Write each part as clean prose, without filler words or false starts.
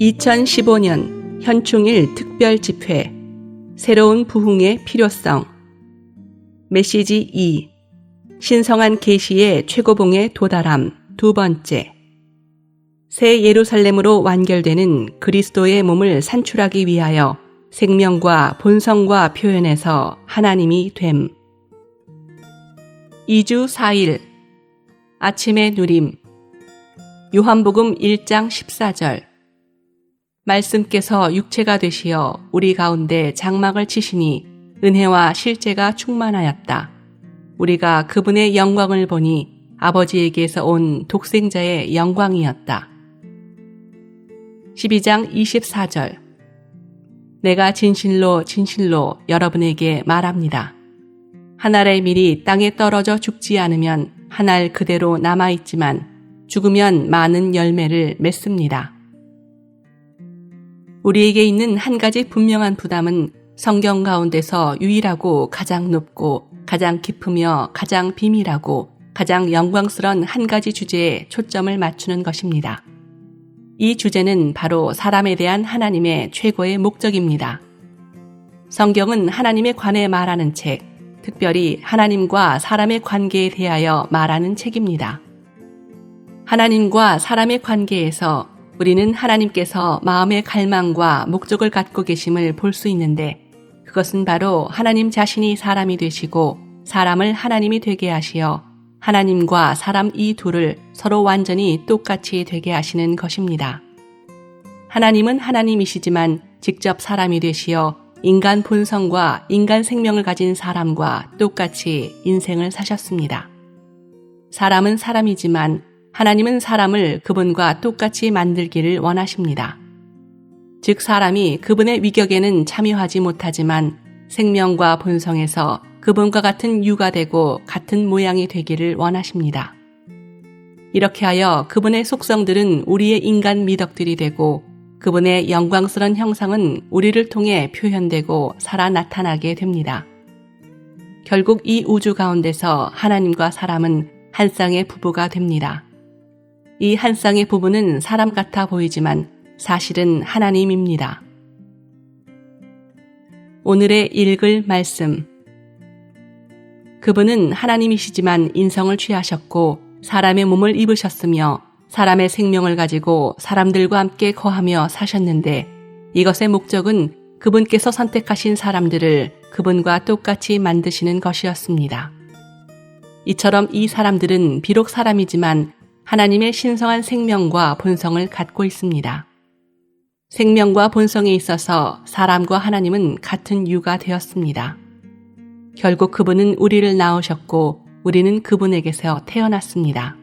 2015년 현충일 특별집회 새로운 부흥의 필요성 메시지 2 신성한 계시의 최고봉에 도달함 두 번째 새 예루살렘으로 완결되는 그리스도의 몸을 산출하기 위하여 생명과 본성과 표현에서 하나님이 됨 2주 4일 아침의 누림 요한복음 1장 14절 말씀께서 육체가 되시어 우리 가운데 장막을 치시니 은혜와 실제가 충만하였다. 우리가 그분의 영광을 보니 아버지에게서 온 독생자의 영광이었다. 12장 24절 내가 진실로 진실로 여러분에게 말합니다. 한 알의 밀이 땅에 떨어져 죽지 않으면 한 알 그대로 남아있지만 죽으면 많은 열매를 맺습니다. 우리에게 있는 한 가지 분명한 부담은 성경 가운데서 유일하고 가장 높고 가장 깊으며 가장 비밀하고 가장 영광스러운 한 가지 주제에 초점을 맞추는 것입니다. 이 주제는 바로 사람에 대한 하나님의 최고의 목적입니다. 성경은 하나님에 관해 말하는 책, 특별히 하나님과 사람의 관계에 대하여 말하는 책입니다. 하나님과 사람의 관계에서 우리는 하나님께서 마음의 갈망과 목적을 갖고 계심을 볼 수 있는데 그것은 바로 하나님 자신이 사람이 되시고 사람을 하나님이 되게 하시어 하나님과 사람 이 둘을 서로 완전히 똑같이 되게 하시는 것입니다. 하나님은 하나님이시지만 직접 사람이 되시어 인간 본성과 인간 생명을 가진 사람과 똑같이 인생을 사셨습니다. 사람은 사람이지만 하나님은 사람을 그분과 똑같이 만들기를 원하십니다. 즉 사람이 그분의 위격에는 참여하지 못하지만 생명과 본성에서 그분과 같은 유가 되고 같은 모양이 되기를 원하십니다. 이렇게 하여 그분의 속성들은 우리의 인간 미덕들이 되고 그분의 영광스러운 형상은 우리를 통해 표현되고 살아 나타나게 됩니다. 결국 이 우주 가운데서 하나님과 사람은 한 쌍의 부부가 됩니다. 이 한 쌍의 부부는 사람 같아 보이지만 사실은 하나님입니다. 오늘의 읽을 말씀 그분은 하나님이시지만 인성을 취하셨고 사람의 몸을 입으셨으며 사람의 생명을 가지고 사람들과 함께 거하며 사셨는데 이것의 목적은 그분께서 선택하신 사람들을 그분과 똑같이 만드시는 것이었습니다. 이처럼 이 사람들은 비록 사람이지만 하나님의 신성한 생명과 본성을 갖고 있습니다. 생명과 본성에 있어서 사람과 하나님은 같은 유가 되었습니다. 결국 그분은 우리를 낳으셨고 우리는 그분에게서 태어났습니다.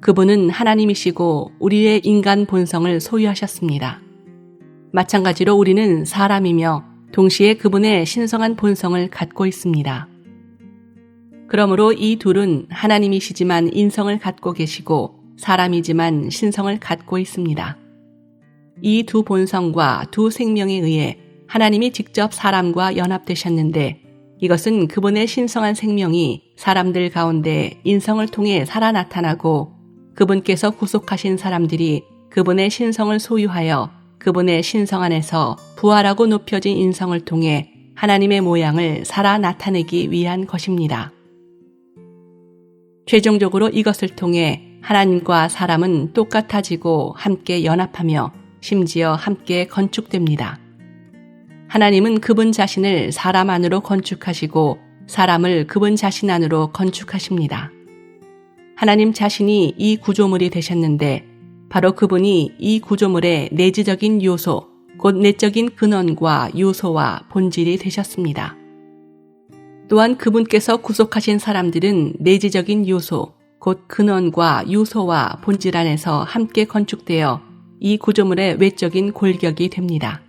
그분은 하나님이시고 우리의 인간 본성을 소유하셨습니다. 마찬가지로 우리는 사람이며 동시에 그분의 신성한 본성을 갖고 있습니다. 그러므로 이 둘은 하나님이시지만 인성을 갖고 계시고 사람이지만 신성을 갖고 있습니다. 이 두 본성과 두 생명에 의해 하나님이 직접 사람과 연합되셨는데 이것은 그분의 신성한 생명이 사람들 가운데 인성을 통해 살아 나타나고 그분께서 구속하신 사람들이 그분의 신성을 소유하여 그분의 신성 안에서 부활하고 높여진 인성을 통해 하나님의 모양을 살아 나타내기 위한 것입니다. 최종적으로 이것을 통해 하나님과 사람은 똑같아지고 함께 연합하며 심지어 함께 건축됩니다. 하나님은 그분 자신을 사람 안으로 건축하시고 사람을 그분 자신 안으로 건축하십니다. 하나님 자신이 이 구조물이 되셨는데 바로 그분이 이 구조물의 내지적인 요소, 곧 내적인 근원과 요소와 본질이 되셨습니다. 또한 그분께서 구속하신 사람들은 내지적인 요소, 곧 근원과 요소와 본질 안에서 함께 건축되어 이 구조물의 외적인 골격이 됩니다.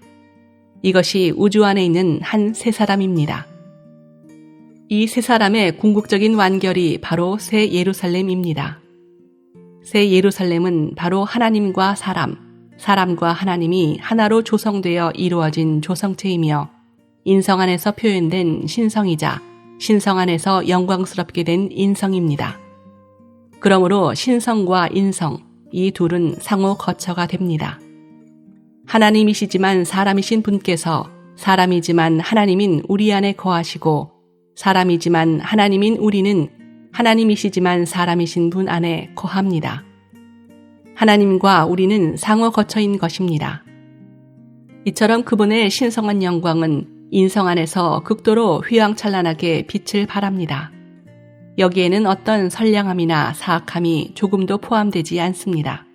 이것이 우주 안에 있는 한 세 사람입니다. 이 세 사람의 궁극적인 완결이 바로 새 예루살렘입니다. 새 예루살렘은 바로 하나님과 사람, 사람과 하나님이 하나로 조성되어 이루어진 조성체이며 인성 안에서 표현된 신성이자 신성 안에서 영광스럽게 된 인성입니다. 그러므로 신성과 인성, 이 둘은 상호 거처가 됩니다. 하나님이시지만 사람이신 분께서 사람이지만 하나님인 우리 안에 거하시고 사람이지만 하나님인 우리는 하나님이시지만 사람이신 분 안에 거합니다. 하나님과 우리는 상호 거처인 것입니다. 이처럼 그분의 신성한 영광은 인성 안에서 극도로 휘황찬란하게 빛을 발합니다. 여기에는 어떤 선량함이나 사악함이 조금도 포함되지 않습니다.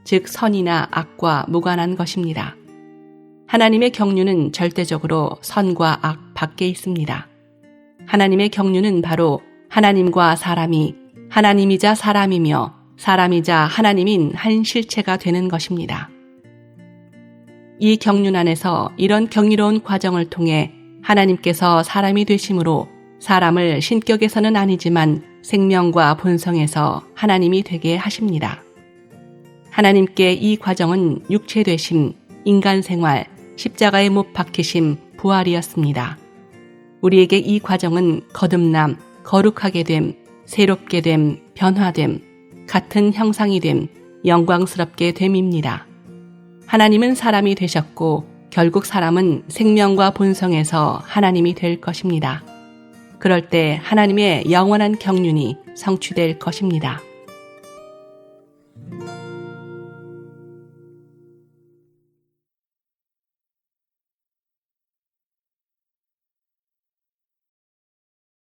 즉 선이나 악과 무관한 것입니다. 하나님의 경륜은 절대적으로 선과 악 밖에 있습니다. 하나님의 경륜은 바로 하나님과 사람이 하나님이자 사람이며 사람이자 하나님인 한 실체가 되는 것입니다. 이 경륜 안에서 이런 경이로운 과정을 통해 하나님께서 사람이 되심으로 사람을 신격에서는 아니지만 생명과 본성에서 하나님이 되게 하십니다. 하나님께 이 과정은 육체 되심, 인간 생활, 십자가에 못 박히심, 부활이었습니다. 우리에게 이 과정은 거듭남, 거룩하게 됨, 새롭게 됨, 변화됨, 같은 형상이 됨, 영광스럽게 됨입니다. 하나님은 사람이 되셨고 결국 사람은 생명과 본성에서 하나님이 될 것입니다. 그럴 때 하나님의 영원한 경륜이 성취될 것입니다.